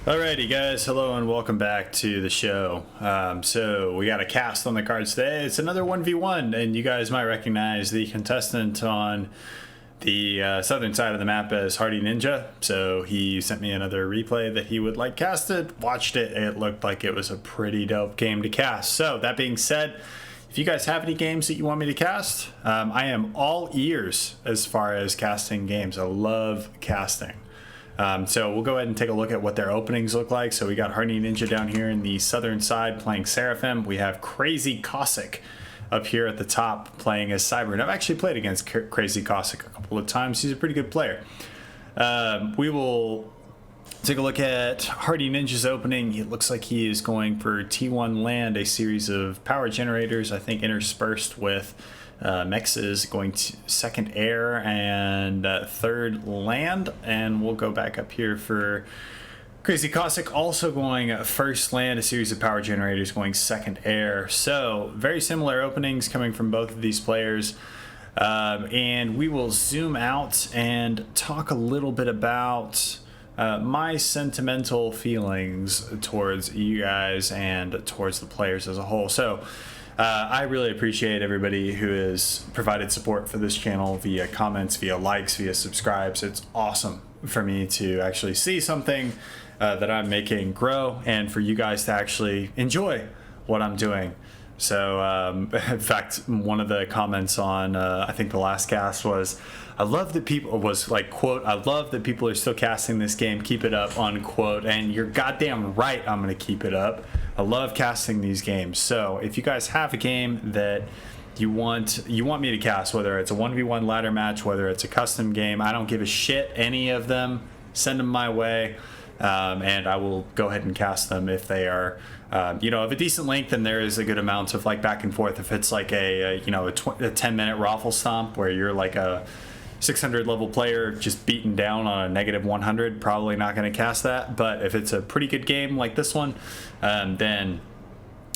Alrighty guys, hello and welcome back to the show. So we got a cast on the cards today. It's another 1v1, and you guys might recognize the contestant on the southern side of the map as Hardy Ninja. So he sent me another replay that he would like casted. Watched it, it looked like it was a pretty dope game to cast. So that being said, if you guys have any games that you want me to cast, I am all ears as far as casting games. I love casting. So we'll go ahead and take a look at what their openings look like. So we got Hardy Ninja down here in the southern side playing Seraphim. We have Crazy Cossack up here at the top playing as Cyber. And I've actually played against Crazy Cossack a couple of times. He's a pretty good player. We will take a look at Hardy Ninja's opening. It looks like he is going for T1 land, a series of power generators, I think interspersed with mexes, going to second air and third land. And we'll go back up here for Crazy Cossack, also going first land, a series of power generators going second air. So very similar openings coming from both of these players. And we will zoom out and talk a little bit about my sentimental feelings towards you guys and towards the players as a whole. So I really appreciate everybody who has provided support for this channel via comments, via likes, via subscribes. It's awesome for me to actually see something that I'm making grow, and for you guys to actually enjoy what I'm doing. So in fact, one of the comments on I think the last cast was, I love that people, was like, quote, I love that people are still casting this game, keep it up, unquote. And you're goddamn right, I'm gonna keep it up. I love casting these games. So if you guys have a game that you want me to cast, whether it's a 1v1 ladder match, whether it's a custom game, I don't give a shit, any of them, send them my way. And I will go ahead and cast them if they are, of a decent length, and there is a good amount of like back and forth. If it's like a 10-minute raffle stomp where you're like a 600 level player just beaten down on a negative 100, probably not going to cast that. But if it's a pretty good game like this one, then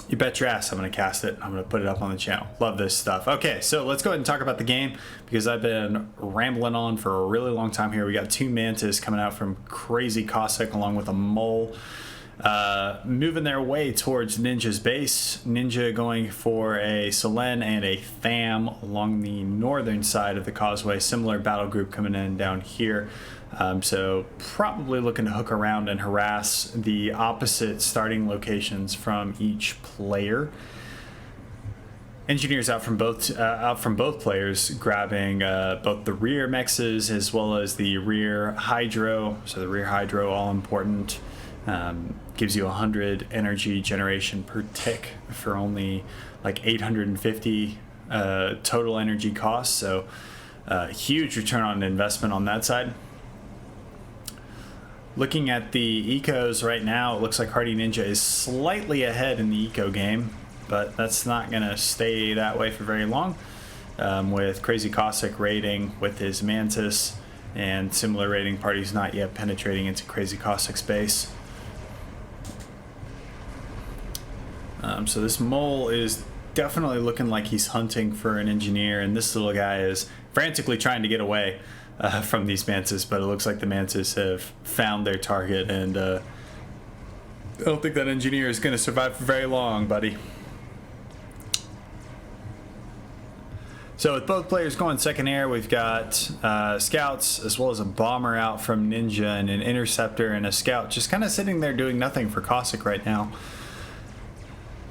you bet your ass I'm going to cast it. I'm going to put it up on the channel. Love this stuff. Okay, so let's go ahead and talk about the game, because I've been rambling on for a really long time here. We got two Mantis coming out from Crazy Cossack along with a Mole. Moving their way towards Ninja's base. Ninja going for a Selen and a Tham along the northern side of the causeway. Similar battle group coming in down here. So probably looking to hook around and harass the opposite starting locations from each player. Engineers out from both players, grabbing both the rear mexes as well as the rear hydro. So the rear hydro, all important. Gives you 100 energy generation per tick for only like 850 total energy cost. So huge return on investment on that side. Looking at the ecos right now, it looks like Hardy Ninja is slightly ahead in the eco game, but that's not going to stay that way for very long. With Crazy Cossack raiding with his Mantis, and similar raiding parties not yet penetrating into Crazy Cossack's base. So this Mole is definitely looking like he's hunting for an engineer, and this little guy is frantically trying to get away from these Mantis, but it looks like the Mantis have found their target, and I don't think that engineer is going to survive for very long, buddy. So with both players going second air, we've got scouts as well as a bomber out from Ninja, and an interceptor and a scout just kind of sitting there doing nothing for Cossack right now.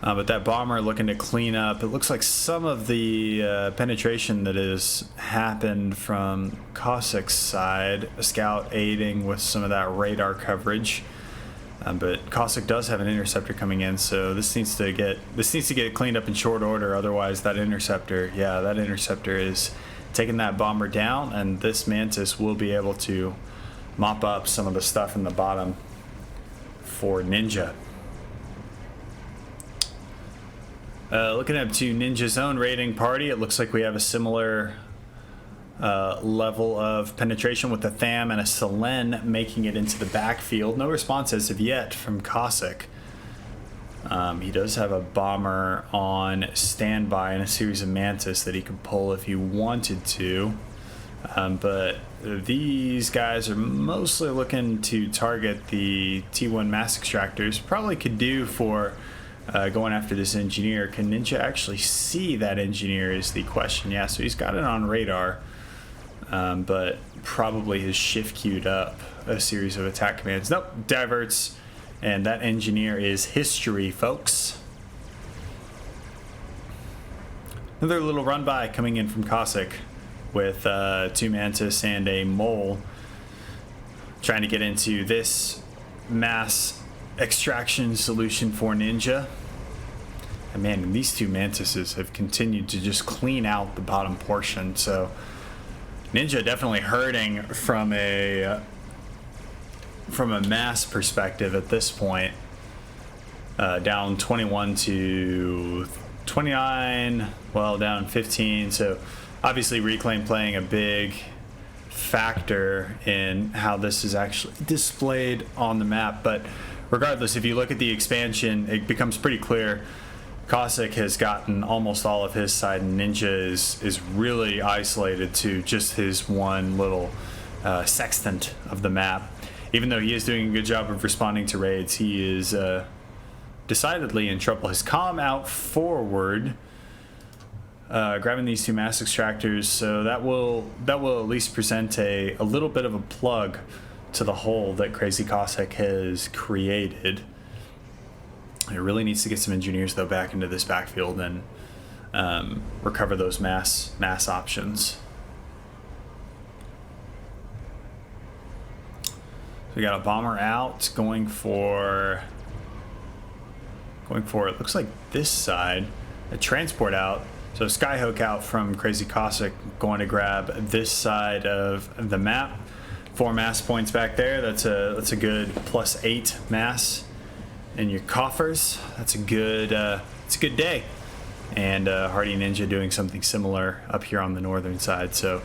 But that bomber looking to clean up. It looks like some of the penetration that has happened from Cossack's side. A scout aiding with some of that radar coverage. But Cossack does have an interceptor coming in, so this needs to get cleaned up in short order. Otherwise, that interceptor is taking that bomber down, and this Mantis will be able to mop up some of the stuff in the bottom for Ninja. Looking up to Ninja's own raiding party, it looks like we have a similar level of penetration with a Tham and a Selen making it into the backfield. No response as of yet from Cossack. He does have a bomber on standby and a series of Mantis that he could pull if he wanted to. But these guys are mostly looking to target the T1 mass extractors. Probably could do for going after this engineer. Can Ninja actually see that engineer is the question. Yeah, so he's got it on radar, but probably has shift queued up a series of attack commands. Nope, diverts, and that engineer is history, folks. Another little run by coming in from Cossack with 2 Mantis and a Mole, trying to get into this mass extraction solution for Ninja. And man, these 2 Mantises have continued to just clean out the bottom portion, so Ninja definitely hurting from a mass perspective at this point. Down 21 to 29, well, down 15, so obviously Reclaim playing a big factor in how this is actually displayed on the map. But regardless, if you look at the expansion, it becomes pretty clear Cossack has gotten almost all of his side, and Ninja is really isolated to just his one little sextant of the map. Even though he is doing a good job of responding to raids, he is decidedly in trouble. His comm out forward, grabbing these 2 mass extractors, so that will at least present a little bit of a plug to the hole that Crazy Cossack has created. It really needs to get some engineers though back into this backfield and recover those mass options. So we got a bomber out going for it looks like this side, a transport out. So Skyhook out from Crazy Cossack, going to grab this side of the map. 4 mass points back there. That's a good +8 mass in your coffers. That's a good day. And Hardy Ninja doing something similar up here on the northern side. So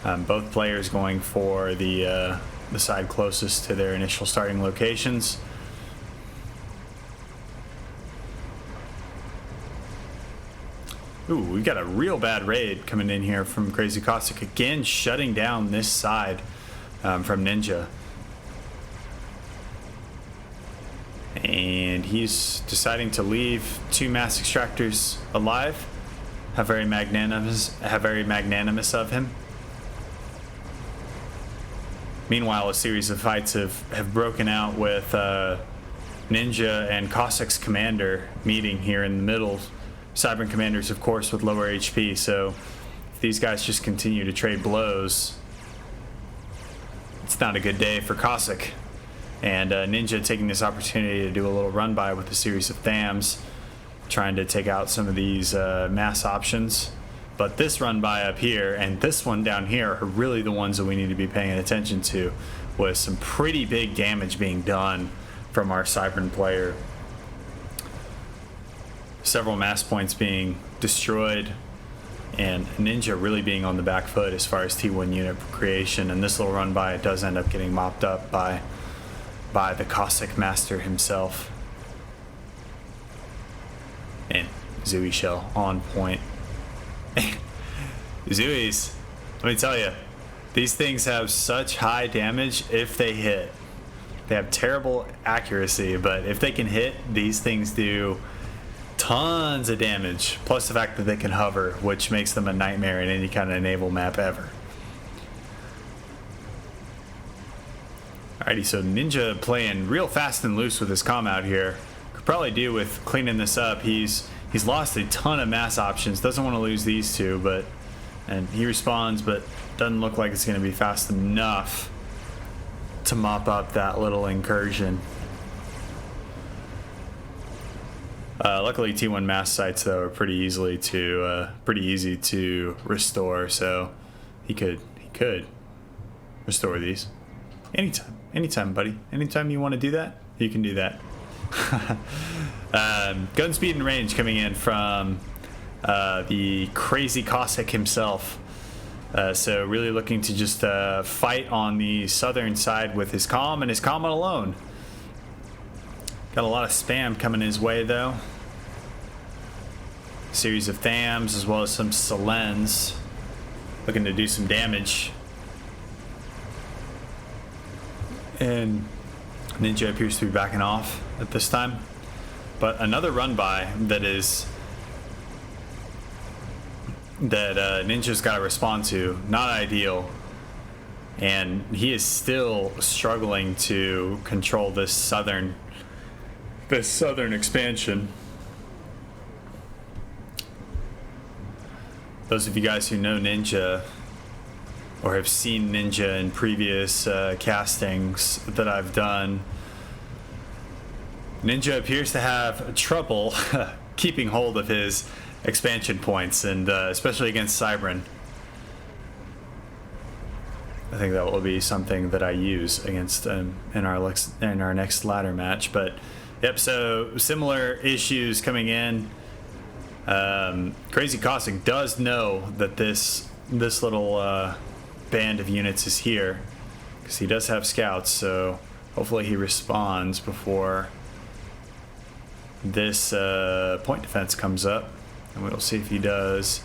both players going for the side closest to their initial starting locations. Ooh, we've got a real bad raid coming in here from Crazy Cossack, again shutting down this side from Ninja. And he's deciding to leave 2 mass extractors alive. How very magnanimous of him. Meanwhile, a series of fights have broken out with Ninja and Cossack's commander meeting here in the middle. Cybern commanders, of course, with lower HP, so if these guys just continue to trade blows, it's not a good day for Cossack. And Ninja taking this opportunity to do a little run by with a series of THAMs, trying to take out some of these mass options. But this run by up here and this one down here are really the ones that we need to be paying attention to, with some pretty big damage being done from our Cybern player. Several mass points being destroyed, and Ninja really being on the back foot as far as T1 unit creation. And this little run by, it does end up getting mopped up by the Cossack master himself. And Zooey shell on point. Zooies, let me tell you, these things have such high damage if they hit. They have terrible accuracy, but if they can hit, these things do tons of damage, plus the fact that they can hover, which makes them a nightmare in any kind of naval map ever. Alrighty, so Ninja playing real fast and loose with his comm out here. Could probably do with cleaning this up. He's lost a ton of mass options, doesn't want to lose these 2, and he responds, but doesn't look like it's going to be fast enough to mop up that little incursion. Luckily, T1 mass sites though are pretty easy to restore, so he could restore these anytime, buddy. Anytime you want to do that, you can do that. Gun speed and range coming in from the Crazy Cossack himself. So really looking to just fight on the southern side with his comm and his comm alone. Got a lot of spam coming his way though. Series of THAMs as well as some Selens looking to do some damage. and Ninja appears to be backing off at this time. But another run by that Ninja's got to respond to. Not ideal. And he is still struggling to control this southern expansion. Those of you guys who know Ninja or have seen Ninja in previous castings that I've done, Ninja appears to have trouble keeping hold of his expansion points, and especially against Cybran. I think that will be something that I use against in our next ladder match. But yep, so similar issues coming in. Crazy Caustic does know that this little band of units is here, because he does have scouts, so hopefully he responds before this point defense comes up, and we'll see if he does.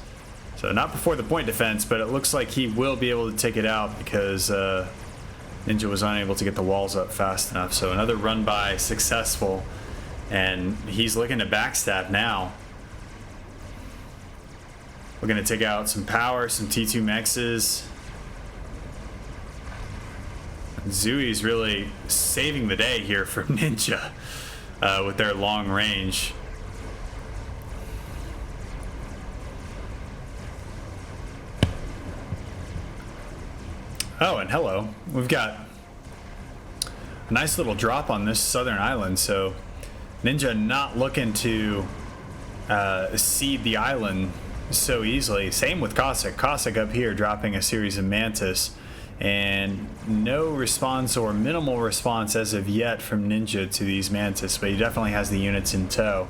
So not before the point defense, but it looks like he will be able to take it out because Ninja was unable to get the walls up fast enough. So another run by successful, and he's looking to backstab now. We're going to take out some power, some T2 mexes. Zui's really saving the day here for Ninja with their long range. Oh, and hello. We've got a nice little drop on this southern island, so Ninja not looking to cede the island so easily. Same with Cossack. Cossack up here dropping a series of Mantis, and no response or minimal response as of yet from Ninja to these Mantis, but he definitely has the units in tow.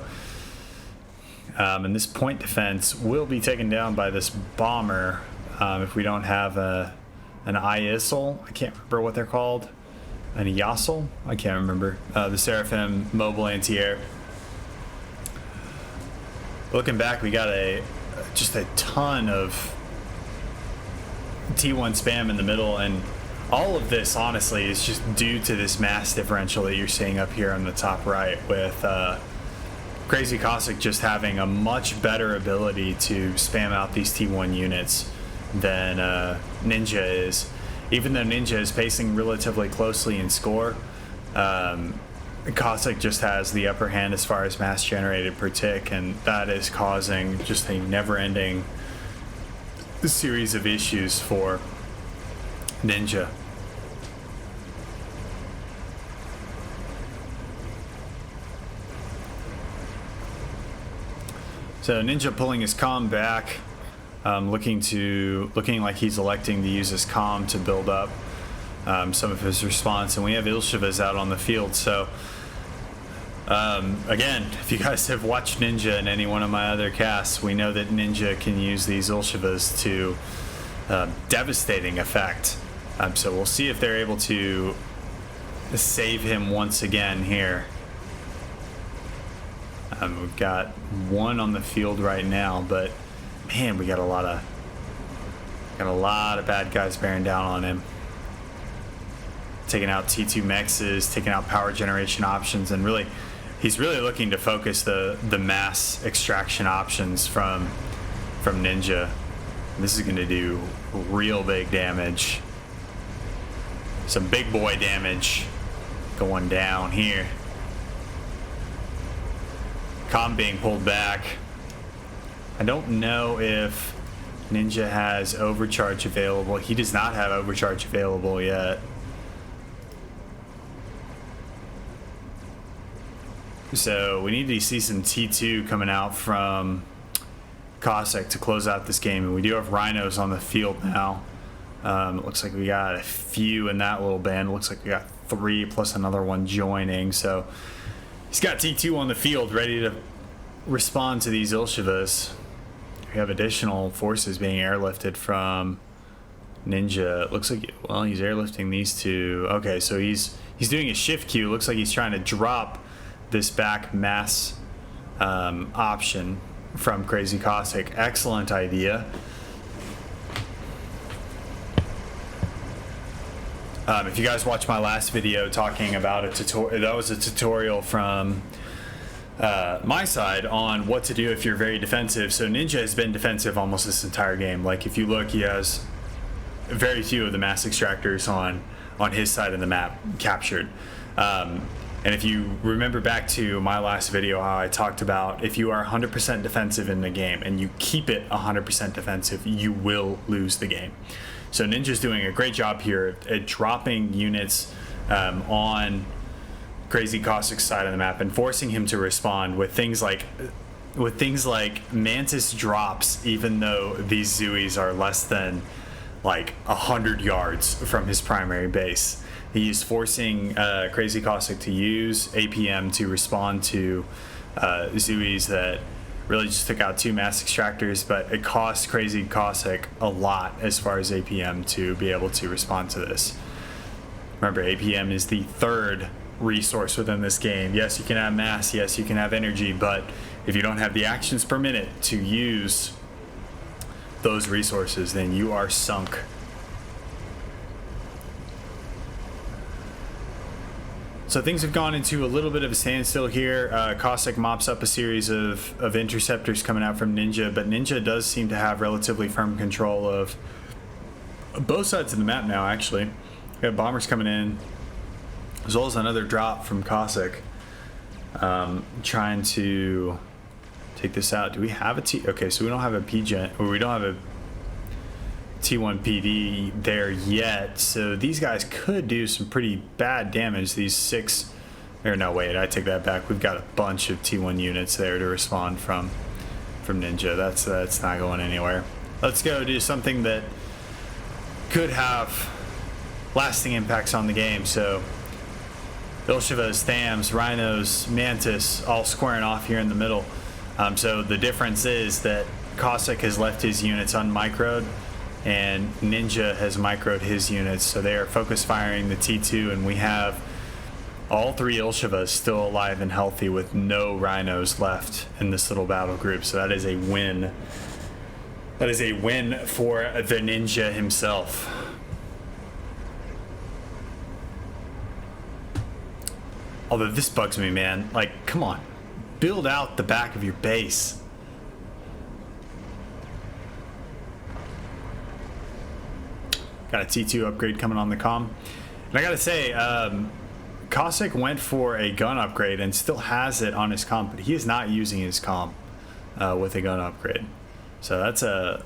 And this point defense will be taken down by this bomber if we don't have an ISL. I can't remember what they're called. An ISL? I can't remember. The Seraphim mobile anti-air. Looking back, we got just a ton of T1 spam in the middle, and all of this honestly is just due to this mass differential that you're seeing up here on the top right, with Crazy Cossack just having a much better ability to spam out these T1 units than Ninja is. Even though Ninja is pacing relatively closely in score, Cossack just has the upper hand as far as mass generated per tick, and that is causing just a never-ending series of issues for Ninja. So Ninja pulling his comm back, looking like he's electing to use his comm to build up some of his response, and we have Ilshivas out on the field. So again, if you guys have watched Ninja in any one of my other casts, we know that Ninja can use these Ilshivas to devastating effect. So we'll see if they're able to save him once again here. We've got one on the field right now, but man, we got a lot of bad guys bearing down on him. Taking out T2 mexes, taking out power generation options, and really, he's really looking to focus the mass extraction options from Ninja. This is going to do real big damage. Some big boy damage going down here. Comm being pulled back. I don't know if Ninja has overcharge available. He does not have overcharge available yet. So we need to see some T2 coming out from Cossack to close out this game. And we do have Rhinos on the field now. It looks like we got a few in that little band. It looks like we got 3 plus another one joining. So he's got T2 on the field ready to respond to these Ilshivas. We have additional forces being airlifted from Ninja. It looks like, well, he's airlifting these two. Okay, so he's doing a shift queue. Looks like he's trying to drop this back mass option from Crazy Cossack. Excellent idea. If you guys watched my last video talking about a tutorial, that was a tutorial from my side on what to do if you're very defensive. So Ninja has been defensive almost this entire game. Like if you look, he has very few of the mass extractors on his side of the map captured. And if you remember back to my last video, how I talked about if you are 100% defensive in the game and you keep it 100% defensive, you will lose the game. So Ninja's doing a great job here at dropping units on Crazy Caustic's side of the map and forcing him to respond with things like Mantis drops, even though these Zooies are less than like 100 yards from his primary base. He's forcing Crazy Caustic to use APM to respond to Zooies that really just took out 2 mass extractors, but it cost Crazy Caustic a lot as far as APM to be able to respond to this. Remember, APM is the 3rd resource within this game. Yes, you can have mass, yes, you can have energy, but if you don't have the actions per minute to use those resources, then you are sunk. So things have gone into a little bit of a standstill here. Caustic mops up a series of interceptors coming out from Ninja, but Ninja does seem to have relatively firm control of both sides of the map now, actually. We got bombers coming in, as well as another drop from Caustic. Trying to take this out. Do we have a T? Okay, so we don't have a P-Gen, or we don't have a T1 PD there yet, so these guys could do some pretty bad damage. These 6, or no, wait, I take that back. We've got a bunch of T1 units there to respond from Ninja. That's not going anywhere. Let's go do something that could have lasting impacts on the game. So Ilshivas, Thams, Rhinos, Mantis all squaring off here in the middle. So the difference is that Caustic has left his units unmicroed, and Ninja has microed his units, so they are focus firing the T2, and we have all 3 Ilshivas still alive and healthy with no Rhinos left in this little battle group. So that is a win. That is a win for the Ninja himself. Although this bugs me, man. Like, come on. Build out the back of your base. Got a T2 upgrade coming on the comm. And I gotta say, Caustic went for a gun upgrade and still has it on his comm, but he is not using his comm with a gun upgrade. So that's a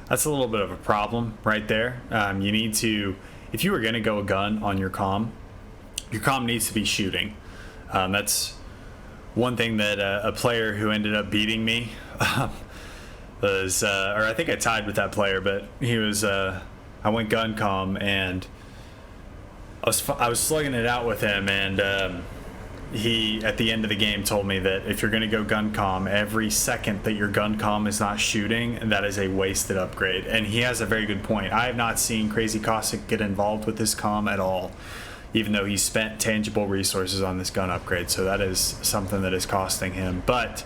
little bit of a problem right there. You need to, if you were gonna go a gun on your comm needs to be shooting. That's one thing that a player who ended up beating me was, or I think I tied with that player, but he was, I went gun comm, and I was slugging it out with him, and he at the end of the game told me that if you're going to go gun comm, every second that your gun comm is not shooting, that is a wasted upgrade. And he has a very good point. I have not seen Crazy Caustic get involved with this comm at all, even though he spent tangible resources on this gun upgrade. So that is something that is costing him. But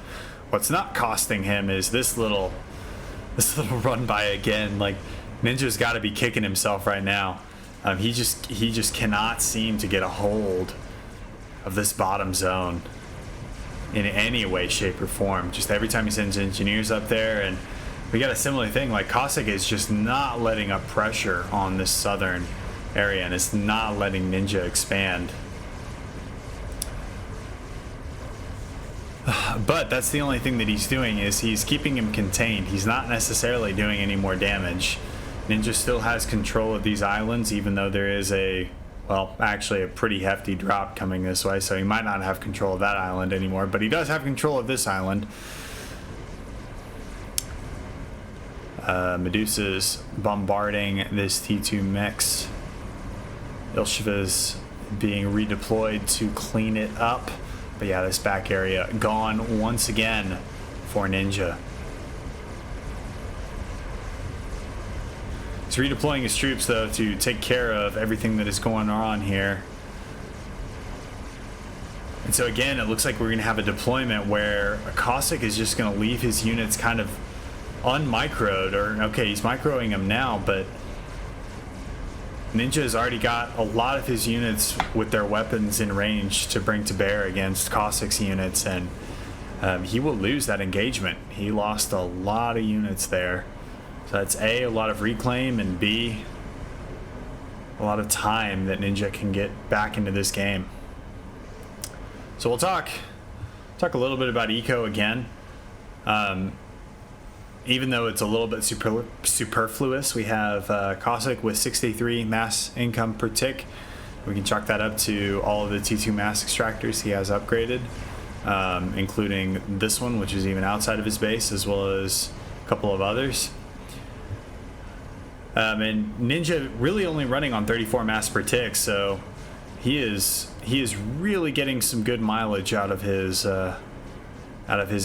what's not costing him is this little run by again. Like, Ninja's got to be kicking himself right now. He just cannot seem to get a hold of this bottom zone in any way, shape, or form. Just every time he sends engineers up there, and we got a similar thing. Like, Caustic is just not letting up pressure on this southern area, and it's not letting Ninja expand. But that's the only thing that he's doing, is he's keeping him contained. He's not necessarily doing any more damage. Ninja still has control of these islands, even though there is actually a pretty hefty drop coming this way, so he might not have control of that island anymore, but he does have control of this island. Medusa's bombarding this T2 mix. Ilshiva's being redeployed to clean it up. But yeah, this back area gone once again for Ninja. He's redeploying his troops, though, to take care of everything that is going on here. And so again, it looks like we're going to have a deployment where Caustic is just going to leave his units kind of unmicroed, or okay, he's microing them now, but Ninja has already got a lot of his units with their weapons in range to bring to bear against Cossacks units, and he will lose that engagement. He lost a lot of units there. So that's A, a lot of reclaim, and B, a lot of time that Ninja can get back into this game. So we'll talk a little bit about eco again. Even though it's a little bit superfluous, we have Cossack with 63 mass income per tick. We can chalk that up to all of the T2 mass extractors he has upgraded, including this one, which is even outside of his base, as well as a couple of others. And Ninja really only running on 34 mass per tick, so he is really getting some good mileage out of his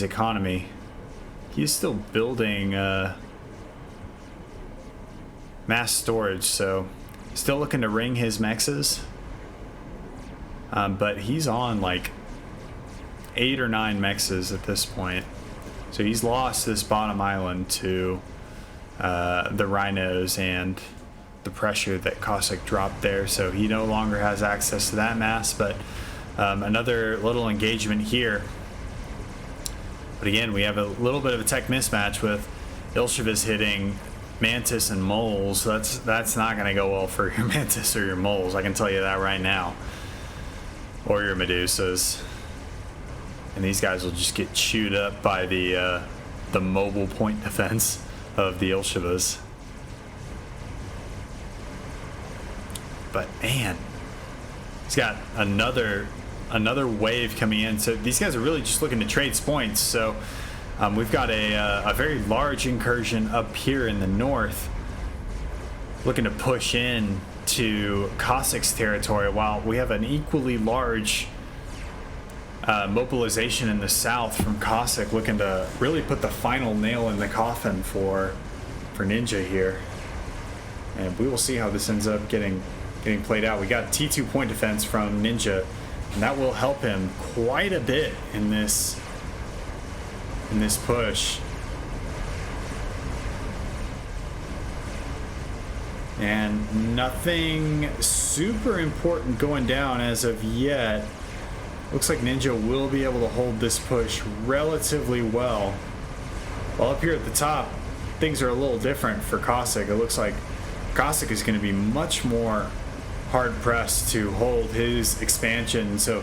economy. He's still building mass storage, so still looking to ring his mexes. But he's on like 8 or 9 mexes at this point. So he's lost this bottom island to the rhinos and the pressure that Cossack dropped there. So he no longer has access to that mass, but another little engagement here. But again, we have a little bit of a tech mismatch with Ilshevas hitting Mantis and Moles. That's not going to go well for your Mantis or your Moles, I can tell you that right now. Or your Medusas. And these guys will just get chewed up by the mobile point defense of the Ilshevas. But man, he's got another wave coming in. So these guys are really just looking to trade points. So we've got a very large incursion up here in the north, looking to push in to Cossack's territory, while we have an equally large mobilization in the south from Cossack, looking to really put the final nail in the coffin for Ninja here. And we will see how this ends up getting played out. We got T2 point defense from Ninja, and that will help him quite a bit in this push. And nothing super important going down as of yet. Looks like Ninja will be able to hold this push relatively well. While up here at the top, things are a little different for Cossack. It looks like Cossack is going to be much more hard-pressed to hold his expansion. So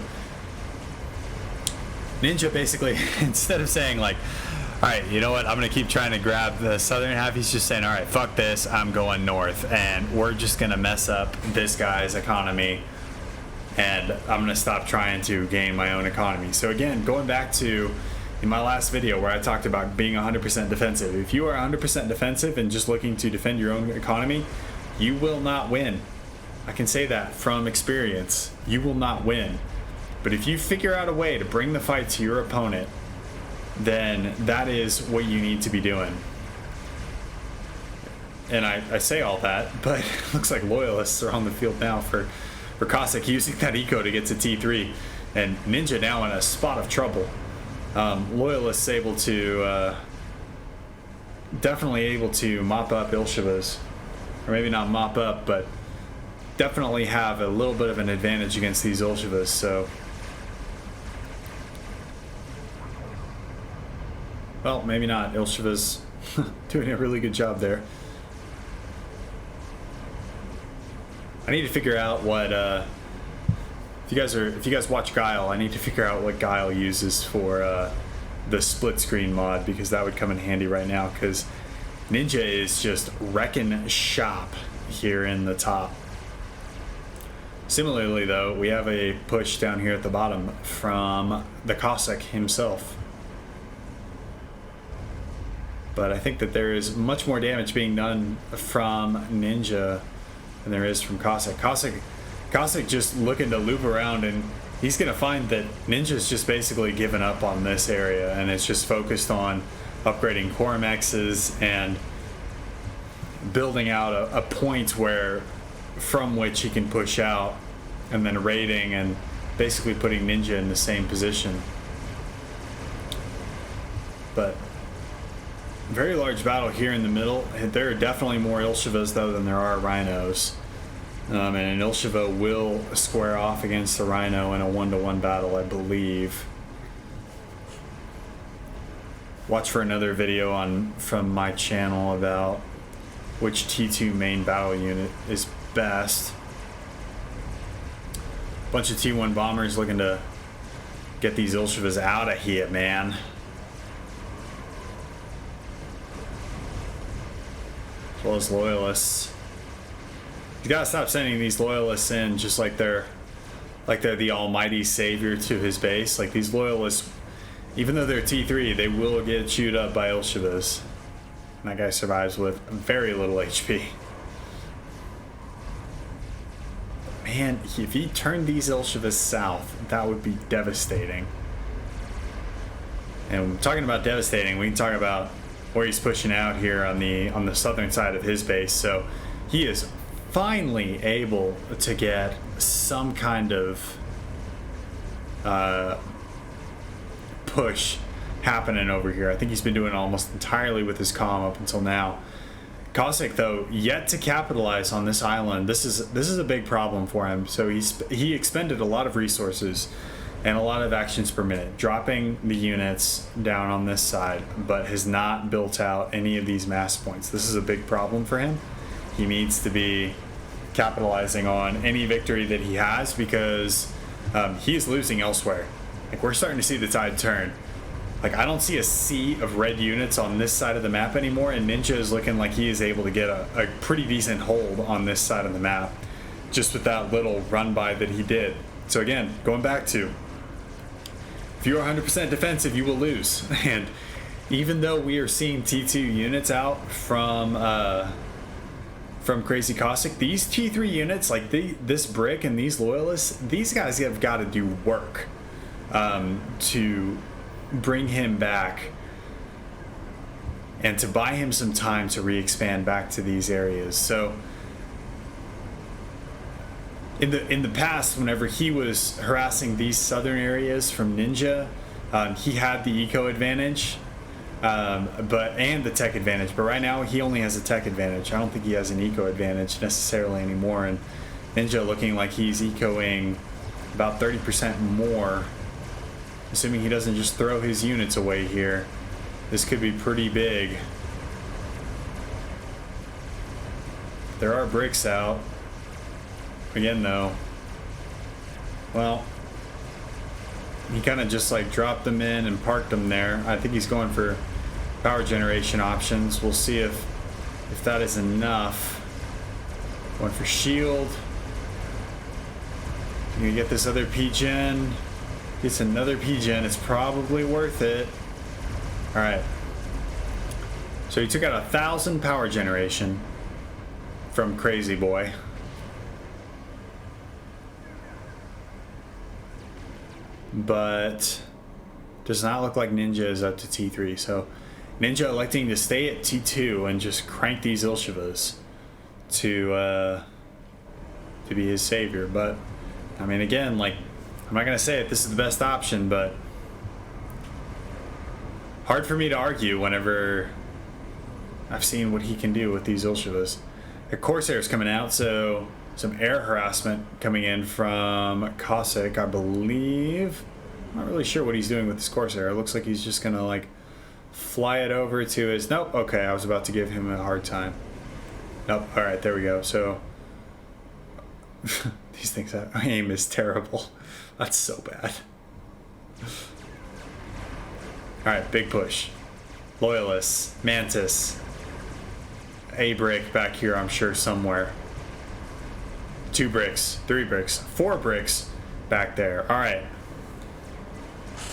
Ninja basically, instead of saying like, all right, you know what, I'm going to keep trying to grab the southern half, he's just saying, all right, fuck this, I'm going north, and we're just going to mess up this guy's economy, and I'm going to stop trying to gain my own economy. So again, going back to in my last video where I talked about being 100% defensive, if you are 100% defensive and just looking to defend your own economy, you will not win. I can say that from experience. You will not win. But if you figure out a way to bring the fight to your opponent, then that is what you need to be doing. And I say all that, but it looks like Loyalists are on the field now for Cossack, using that eco to get to T3. And Ninja now in a spot of trouble. Loyalists able to definitely able to mop up Ilshevas, or maybe not mop up, but definitely have a little bit of an advantage against these Ilshevas. So, well, maybe not. Ilshevas doing a really good job there. I need to figure out what if you guys watch Guile, I need to figure out what Guile uses for the split screen mod, because that would come in handy right now, because Ninja is just wrecking shop here in the top. Similarly though, we have a push down here at the bottom from the Cossack himself. But I think that there is much more damage being done from Ninja than there is from Cossack. Cossack just looking to loop around, and he's going to find that Ninja's just basically given up on this area, and it's just focused on upgrading core mexes and building out a point from which he can push out, and then raiding and basically putting Ninja in the same position. But very large battle here in the middle. There are definitely more Ilshevas though than there are rhinos. And an Ilsheva will square off against the Rhino in a 1-to-1 battle, I believe. Watch for another video from my channel about which T2 main battle unit is best. Bunch of T1 bombers looking to get these Ilshevas out of here, man. As well as loyalists. You gotta stop sending these loyalists in just like they're the almighty savior to his base. Like, these loyalists, even though they're T3, they will get chewed up by Ilshevas. And that guy survives with very little HP. Man, if he turned these Ilshevas south, that would be devastating. And talking about devastating, we can talk about where he's pushing out here on the southern side of his base. So he is finally able to get some kind of push happening over here. I think he's been doing it almost entirely with his comm up until now. Cossack, though, yet to capitalize on this island. This is a big problem for him. So he expended a lot of resources and a lot of actions per minute, dropping the units down on this side, but has not built out any of these mass points. This is a big problem for him. He needs to be capitalizing on any victory that he has, because he is losing elsewhere. Like, we're starting to see the tide turn. Like, I don't see a sea of red units on this side of the map anymore, and Ninja is looking like he is able to get a pretty decent hold on this side of the map just with that little run by that he did. So again, going back to, if you're 100% defensive, you will lose. And even though we are seeing T2 units out from Crazy Cossack, these T3 units, like this brick and these loyalists, these guys have got to do work to bring him back and to buy him some time to re-expand back to these areas. So in the past, whenever he was harassing these southern areas from Ninja, he had the eco advantage, and the tech advantage. But right now, he only has a tech advantage. I don't think he has an eco advantage necessarily anymore. And Ninja looking like he's ecoing about 30% more. Assuming he doesn't just throw his units away here, this could be pretty big. There are bricks out. Again, though, well, he kind of just like dropped them in and parked them there. I think he's going for power generation options. We'll see if that is enough. Going for shield. Can we get this other P-Gen? Gets another P-Gen. It's probably worth it. All right. So he took out 1,000 power generation from Crazy Boy. But does not look like Ninja is up to T3. So Ninja electing to stay at T2 and just crank these Ilshevas to be his savior. But I mean, again, like, I'm not going to say it, this is the best option, but hard for me to argue whenever I've seen what he can do with these Ilshevas. The Corsair's coming out, so some air harassment coming in from Cossack, I believe. I'm not really sure what he's doing with this Corsair. It looks like he's just going to, like, fly it over to his... Nope, okay, I was about to give him a hard time. Nope, alright, there we go. So, these things, my aim is terrible. That's so bad. Alright, big push. Loyalists, Mantis. A brick back here, I'm sure, somewhere. 2 bricks, 3 bricks, 4 bricks back there. Alright.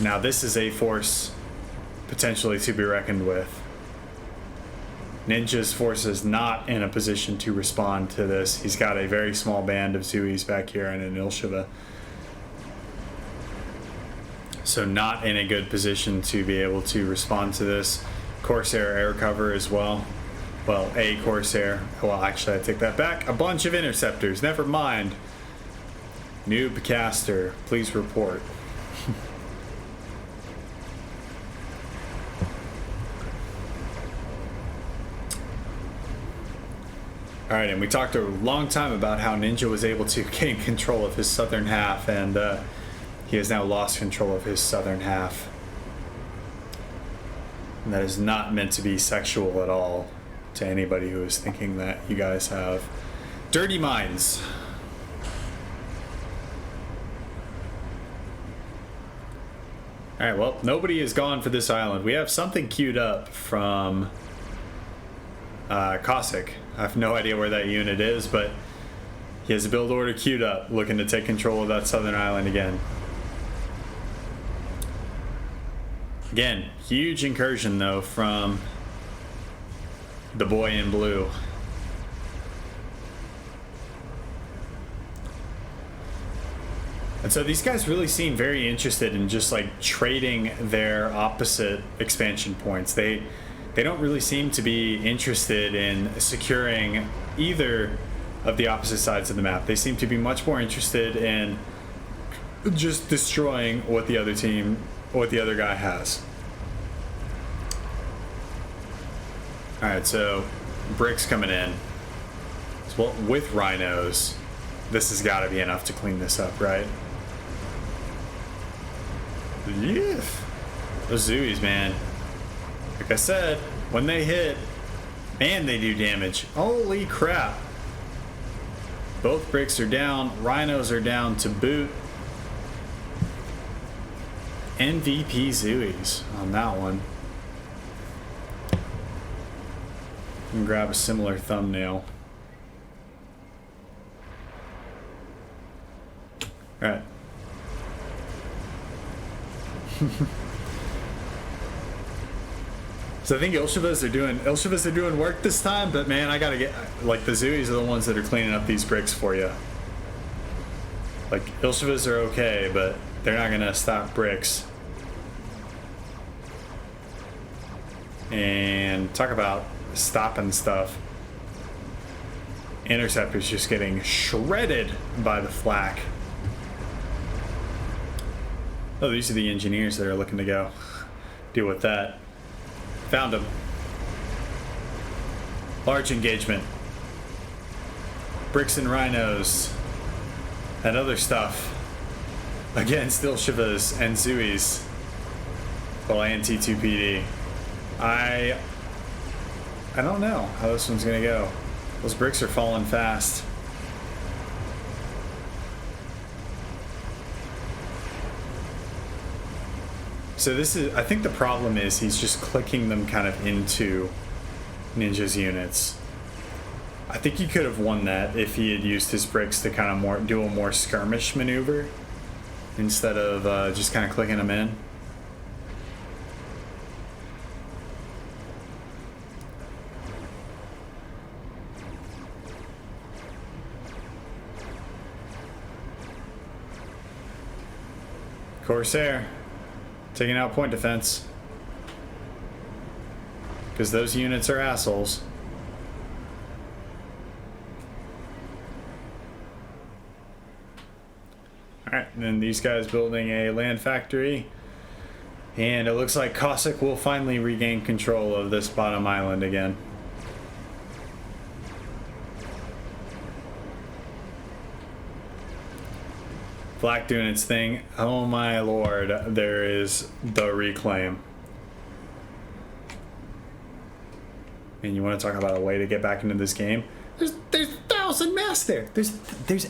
Now this is a force potentially to be reckoned with. Ninja's force is not in a position to respond to this. He's got a very small band of Zuis back here and an Ilsheva. So not in a good position to be able to respond to this. Corsair air cover as well. Well, a Corsair. Well, actually, I take that back. A bunch of interceptors. Never mind. Noob caster, please report. All right, and we talked a long time about how Ninja was able to gain control of his southern half, and he has now lost control of his southern half. And that is not meant to be sexual at all to anybody who is thinking that you guys have dirty minds. All right, well, nobody is gone for this island. We have something queued up from Cossack. I have no idea where that unit is, but he has a build order queued up, looking to take control of that southern island again. Again, huge incursion, though, from the boy in blue. And so these guys really seem very interested in just like trading their opposite expansion points. They don't really seem to be interested in securing either of the opposite sides of the map. They seem to be much more interested in just destroying what the other guy has. Alright, so bricks coming in. So, well, with rhinos, this has got to be enough to clean this up, right? Yeah. Those Zooies, man. Like I said, when they hit, man, they do damage. Holy crap. Both bricks are down. Rhinos are down to boot. MVP Zooies on that one. And grab a similar thumbnail. Alright. So I think Ilshevas are doing work this time, but man, I gotta get, like, the Zooies are the ones that are cleaning up these bricks for you. Like, Ilshevas are okay, but they're not gonna stop bricks. And talk about stopping stuff. Interceptor's just getting shredded by the flak. Oh, these are the engineers that are looking to go deal with that. Found him. Large engagement. Bricks and rhinos and other stuff against Ilshevas and Zooies. Well, NT2PD. I don't know how this one's gonna go. Those bricks are falling fast. So this is, I think the problem is he's just clicking them kind of into Ninja's units. I think he could have won that if he had used his bricks to kind of do a more skirmish maneuver instead of just kind of clicking them in. Corsair. Taking out point defense. Because those units are assholes. Alright, and then these guys building a land factory. And it looks like Cossack will finally regain control of this bottom island again. Flak doing its thing. Oh my lord, there is the reclaim. And you want to talk about a way to get back into this game? There's 1,000 mass there. There's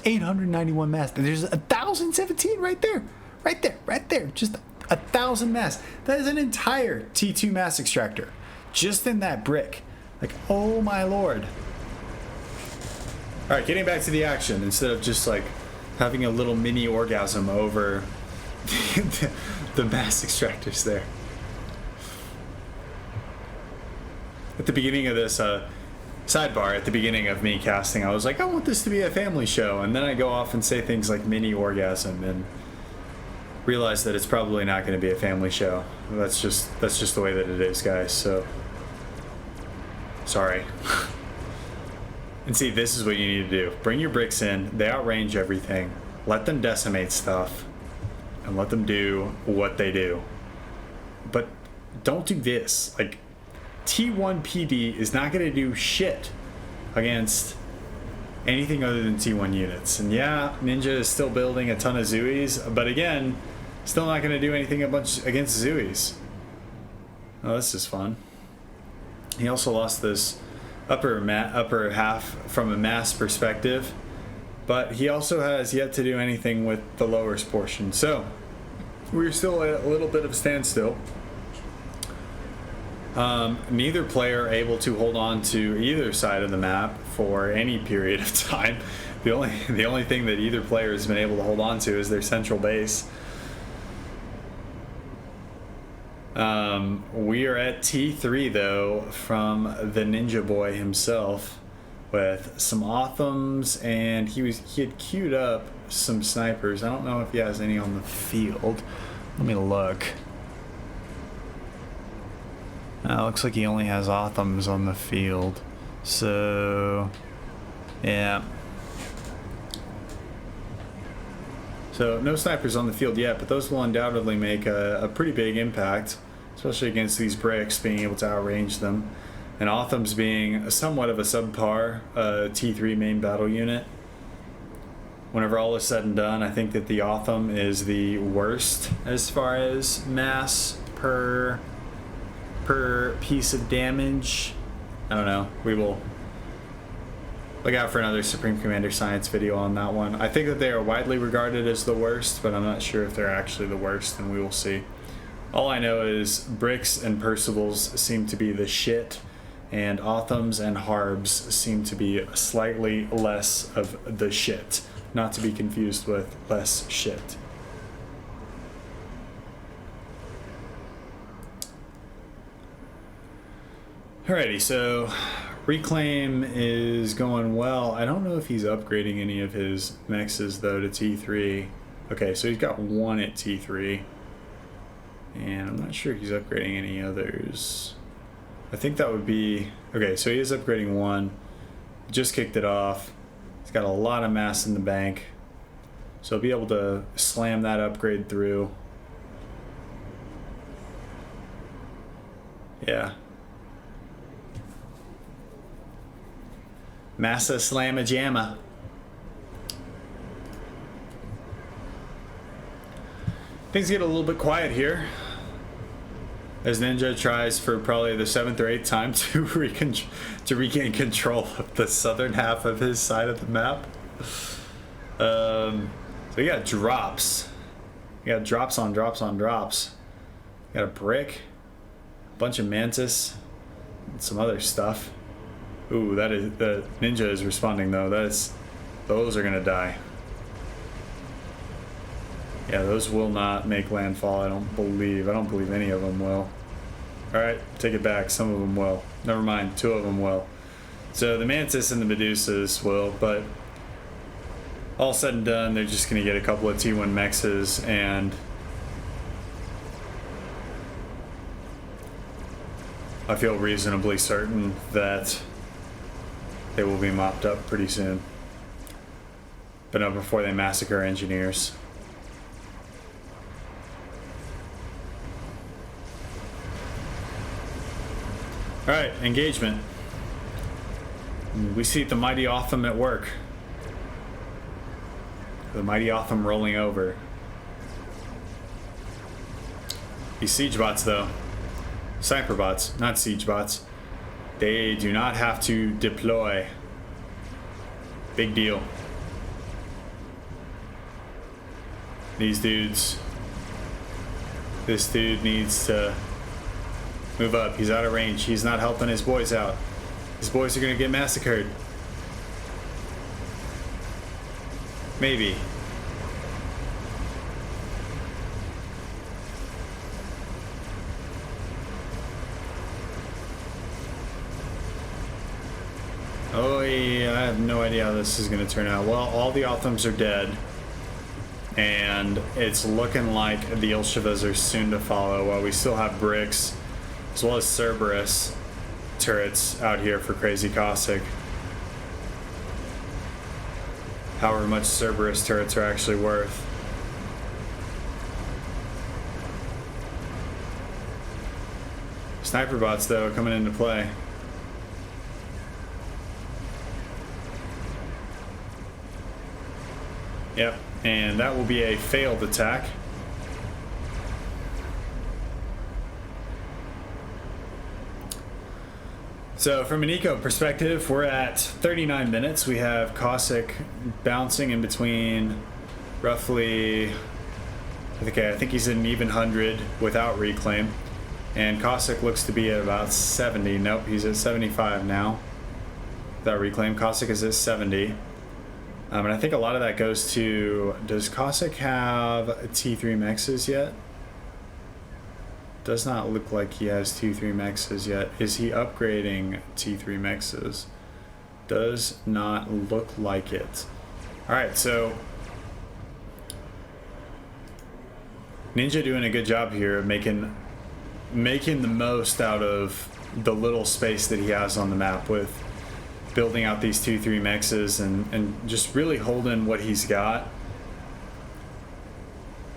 891 mass. There's 1,017 right there. Right there. Just 1,000 mass. That is an entire T2 mass extractor. Just in that brick. Like, oh my lord. Alright, getting back to the action instead of just like having a little mini orgasm over the mass extractors there. At the beginning of this sidebar, at the beginning of me casting, I was like, I want this to be a family show, and then I go off and say things like mini orgasm and realize that it's probably not going to be a family show. That's just the way that it is, guys. So sorry. And see, this is what you need to do. Bring your bricks in. They outrange everything. Let them decimate stuff. And let them do what they do. But don't do this. Like, T1 PD is not going to do shit against anything other than T1 units. And yeah, Ninja is still building a ton of Zooies, but again, still not going to do anything against Zooies. Oh, this is fun. He also lost this upper half from a mass perspective, but he also has yet to do anything with the lowest portion. So we're still at a little bit of standstill. Neither player able to hold on to either side of the map for any period of time. The only thing that either player has been able to hold on to is their central base. We are at T3 though from the Ninja Boy himself with some Othams, and he had queued up some snipers. I don't know if he has any on the field. Let me look. Looks like he only has Othams on the field. So, yeah. So, no snipers on the field yet, but those will undoubtedly make a pretty big impact, especially against these bricks, being able to outrange them. And Othams being somewhat of a subpar T3 main battle unit. Whenever all is said and done, I think that the Otham is the worst as far as mass per piece of damage. I don't know. We will look out for another Supreme Commander Science video on that one. I think that they are widely regarded as the worst, but I'm not sure if they're actually the worst, and we will see. All I know is Bricks and Percivals seem to be the shit, and Othams and Harbs seem to be slightly less of the shit. Not to be confused with less shit. Alrighty, so Reclaim is going well. I don't know if he's upgrading any of his mexes though to T3. Okay, so he's got one at T3. And I'm not sure if he's upgrading any others. I think that would be... Okay, so he is upgrading one. Just kicked it off. He's got a lot of mass in the bank. So he'll be able to slam that upgrade through. Yeah. Massa Slamma Jamma. Things get a little bit quiet here as Ninja tries for probably the 7th or 8th time to regain control of the southern half of his side of the map. So you got drops. You got drops on drops on drops. You got a brick, a bunch of mantis, and some other stuff. Ooh, that is the Ninja is responding though. Those are gonna die. Yeah, those will not make landfall. I don't believe any of them will. All right, take it back. Some of them will. Never mind, 2 of them will. So the mantis and the medusas will, but all said and done, they're just gonna get a couple of T1 mexes, and I feel reasonably certain that they will be mopped up pretty soon. But not before they massacre engineers. Alright, engagement. We see the Mighty Otham at work. The Mighty Otham rolling over. These siege bots though. Sniper bots, not siege bots. They do not have to deploy. Big deal. These dudes. This dude needs to move up. He's out of range. He's not helping his boys out. His boys are gonna get massacred. Maybe. Oh yeah, I have no idea how this is going to turn out. Well, all the Othams are dead, and it's looking like the Ilshivas are soon to follow, while we still have bricks, as well as Cerberus turrets out here for Crazy Cossack. However much Cerberus turrets are actually worth. Sniper bots, though, are coming into play. Yep, and that will be a failed attack. So from an eco perspective, we're at 39 minutes. We have Cossack bouncing in between roughly, I think he's at an even 100 without reclaim. And Cossack looks to be at about 70. Nope, he's at 75 now without reclaim. Cossack is at 70. And I think a lot of that goes to, does Cossack have T3 mexes yet? Does not look like he has T3 mexes yet. Is he upgrading T3 mexes? Does not look like it. Alright, so Ninja doing a good job here of making the most out of the little space that he has on the map with building out these 2-3 mexes and just really holding what he's got.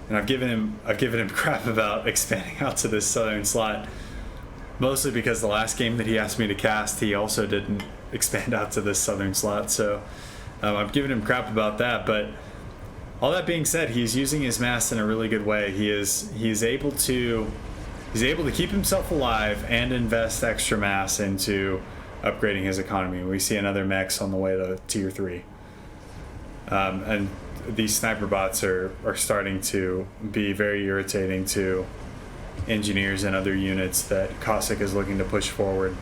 And I've given him crap about expanding out to this southern slot, mostly because the last game that he asked me to cast, he also didn't expand out to this southern slot. So I've given him crap about that. But all that being said, he's using his mass in a really good way. He's able to keep himself alive and invest extra mass into upgrading his economy. We see another mechs on the way to tier 3. And these sniper bots are starting to be very irritating to engineers and other units that Cossack is looking to push forward.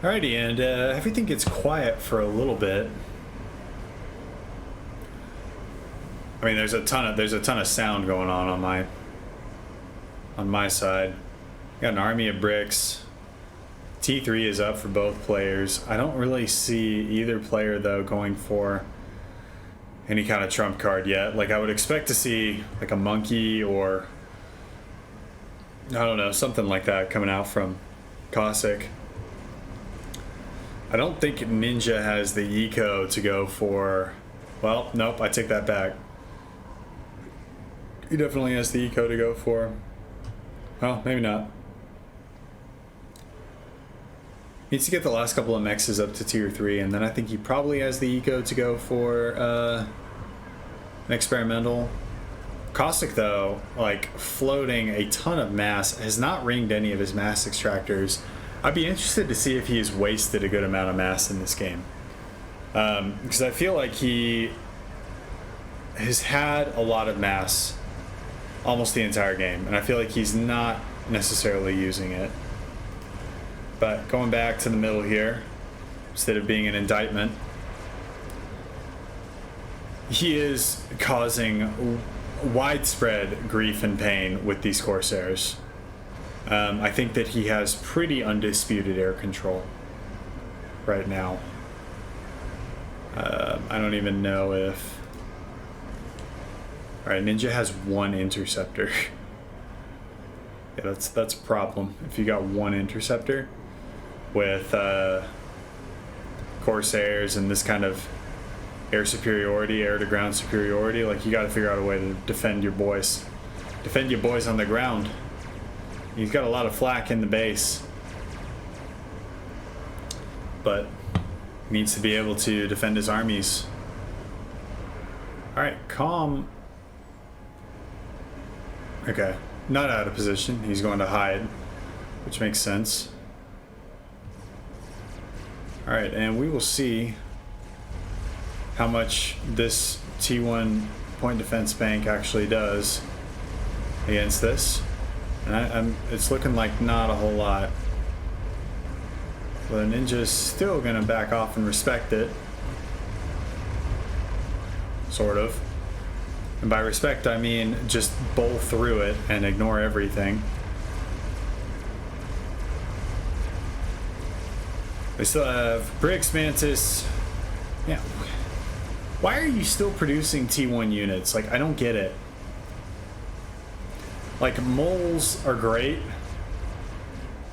Alrighty, and everything gets quiet for a little bit. I mean, there's a ton of sound going on my side. Got an army of bricks. T3 is up for both players. I don't really see either player though going for any kind of trump card yet. Like I would expect to see like a monkey or I don't know, something like that coming out from Cossack. I don't think Ninja has the eco to go for. Well, nope, I take that back. He definitely has the eco to go for. Well, maybe not. Needs to get the last couple of mexes up to tier 3, and then I think he probably has the eco to go for an experimental. Cossack, though, like floating a ton of mass, has not ringed any of his mass extractors. I'd be interested to see if he has wasted a good amount of mass in this game. Because I feel like he has had a lot of mass almost the entire game, and I feel like he's not necessarily using it. But going back to the middle here, instead of being an indictment, he is causing widespread grief and pain with these Corsairs. I think that he has pretty undisputed air control right now. I don't even know if... Alright, Ninja has one interceptor. Yeah, that's a problem. If you got one interceptor with Corsairs and this kind of air superiority, air-to-ground superiority, like you gotta figure out a way to defend your boys. Defend your boys on the ground. He's got a lot of flak in the base, but needs to be able to defend his armies. Alright, Calm. Okay, not out of position. He's going to hide, which makes sense. Alright, and we will see how much this T1 point defense bank actually does against this. And it's looking like not a whole lot. But Ninja's still going to back off and respect it. Sort of. And by respect, I mean just bowl through it and ignore everything. We still have Bricks, Mantis. Yeah. Why are you still producing T1 units? Like, I don't get it. Like, moles are great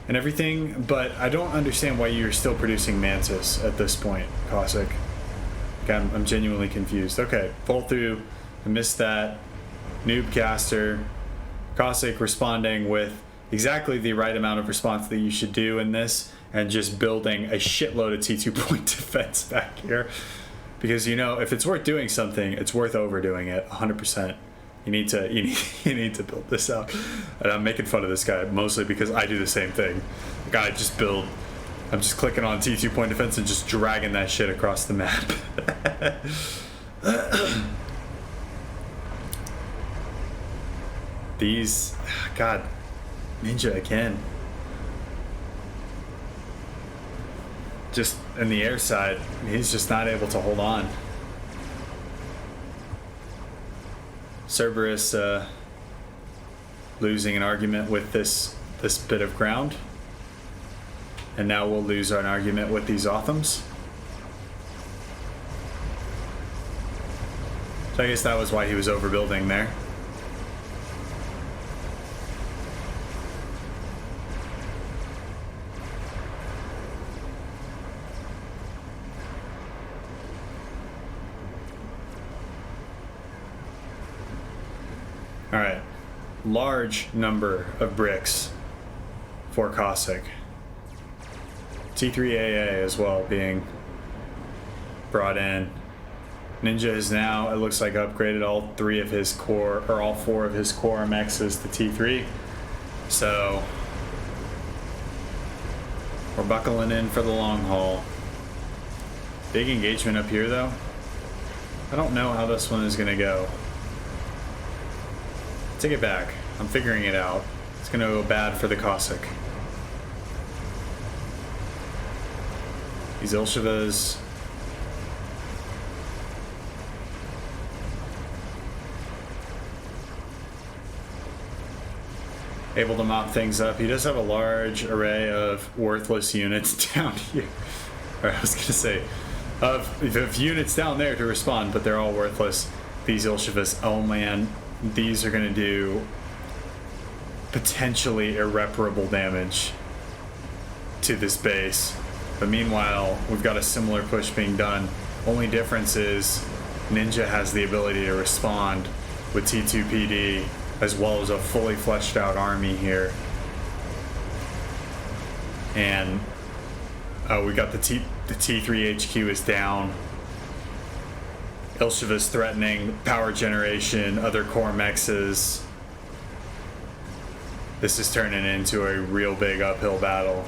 and everything, but I don't understand why you're still producing Mantis at this point, Cossack. Like, Like, I'm genuinely confused. Okay, pull through. I missed that. Noob caster. Cossack responding with exactly the right amount of response that you should do in this, and just building a shitload of T2 point defense back here. Because, you know, if it's worth doing something, it's worth overdoing it 100%. You need to build this out. And I'm making fun of this guy mostly because I do the same thing. Like, I'm just clicking on T2 point defense and just dragging that shit across the map. These, God, Ninja again. Just in the air side, he's just not able to hold on. Cerberus losing an argument with this bit of ground. And now we'll lose an argument with these Othams. So I guess that was why he was overbuilding there. Alright, large number of bricks for Cossack. T3AA as well being brought in. Ninja has now, it looks like, upgraded all four of his core MXs to T3. So we're buckling in for the long haul. Big engagement up here though. I don't know how this one is gonna go. Take it back. I'm figuring it out. It's gonna go bad for the Cossack. These Ilshivas. Able to mop things up. He does have a large array of worthless units down here. Or I was gonna say, of units down there to respond, but they're all worthless. These Ilshivas, oh man. These are going to do potentially irreparable damage to this base. But meanwhile, we've got a similar push being done. Only difference is Ninja has the ability to respond with T2PD as well as a fully fleshed out army here. And we got the T3 HQ is down. Ilshiva's threatening power generation, other core mexes. This is turning into a real big uphill battle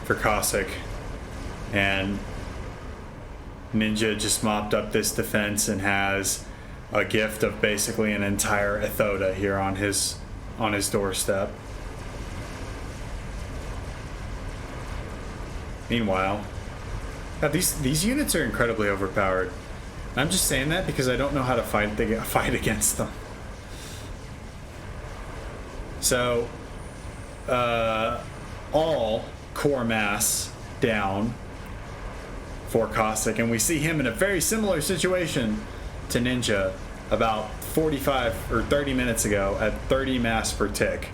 for Cossack. And Ninja just mopped up this defense and has a gift of basically an entire Ethota here on his doorstep. Meanwhile, God, these units are incredibly overpowered. I'm just saying that because I don't know how to fight against them. So, all core mass down for Cossack, and we see him in a very similar situation to Ninja about 45 or 30 minutes ago at 30 mass per tick.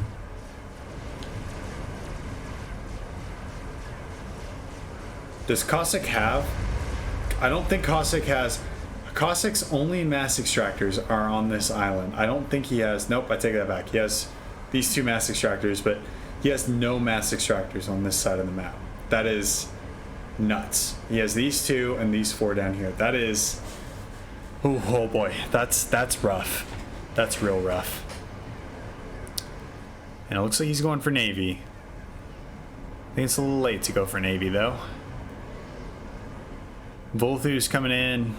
Does Cossack have? I don't think Cossack has. Cossack's only mass extractors are on this island. I don't think he has. Nope, I take that back. He has these two mass extractors, but he has no mass extractors on this side of the map. That is nuts. He has these two and these four down here. That is. Oh boy, that's rough. That's real rough. And it looks like he's going for Navy. I think it's a little late to go for Navy though. Volthu's coming in.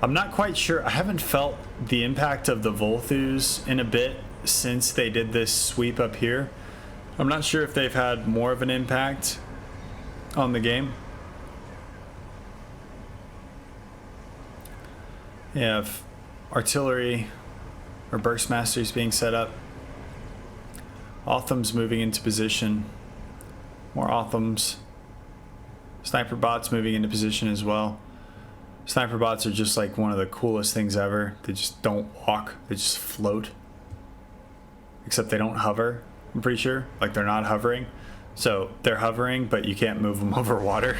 I'm not quite sure. I haven't felt the impact of the Volthus in a bit since they did this sweep up here. I'm not sure if they've had more of an impact on the game. You have artillery or burstmasters being set up. Othams moving into position. More Othams. Sniper bots moving into position as well. Sniper bots are just like one of the coolest things ever. They just don't walk, they just float. Except they don't hover, I'm pretty sure. Like they're not hovering. So they're hovering, but you can't move them over water.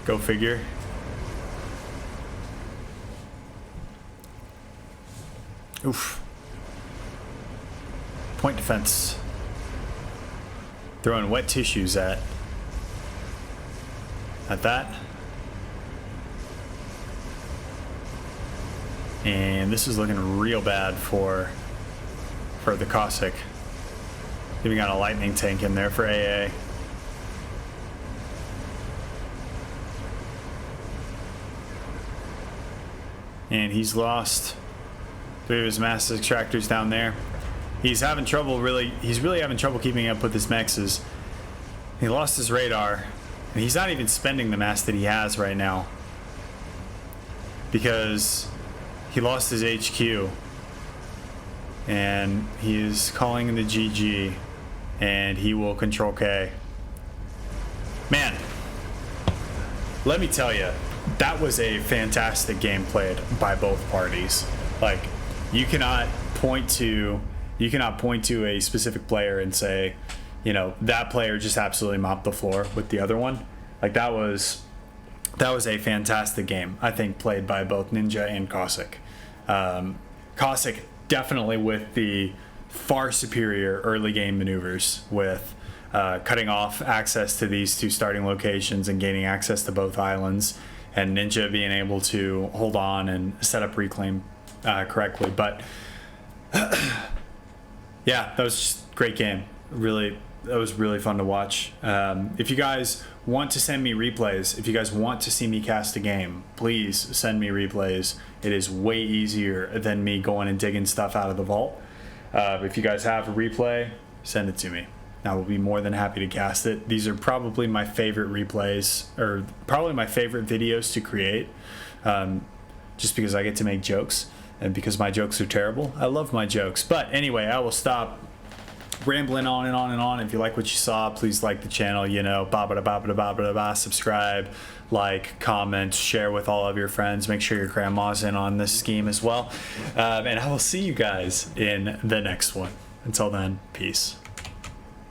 Go figure. Oof. Point defense. Throwing wet tissues at that. And this is looking real bad for the Cossack. Even got a lightning tank in there for AA. And he's lost 3 of his mass extractors down there. He's having trouble he's really having trouble keeping up with his mexes. He lost his radar, and he's not even spending the mass that he has right now because he lost his HQ, and he is calling in the GG, and he will control K. Man, let me tell you, that was a fantastic game played by both parties. Like, you cannot point to a specific player and say, you know, that player just absolutely mopped the floor with the other one. Like, that was a fantastic game, I think, played by both Ninja and Cossack. Cossack definitely with the far superior early game maneuvers, with cutting off access to these 2 starting locations and gaining access to both islands, and Ninja being able to hold on and set up reclaim correctly. But yeah, that was just a great game. Really, that was really fun to watch. If you guys want to send me replays, if you guys want to see me cast a game, please send me replays. It is way easier than me going and digging stuff out of the vault. If you guys have a replay, send it to me. I will be more than happy to cast it. These are probably my favorite replays, or probably my favorite videos to create, just because I get to make jokes, and because my jokes are terrible. I love my jokes. But anyway, I will stop rambling on and on and on. If you like what you saw, please like the channel, you know, subscribe, like, comment, share with all of your friends. Make sure your grandma's in on this scheme as well. And I will see you guys in the next one. Until then, peace.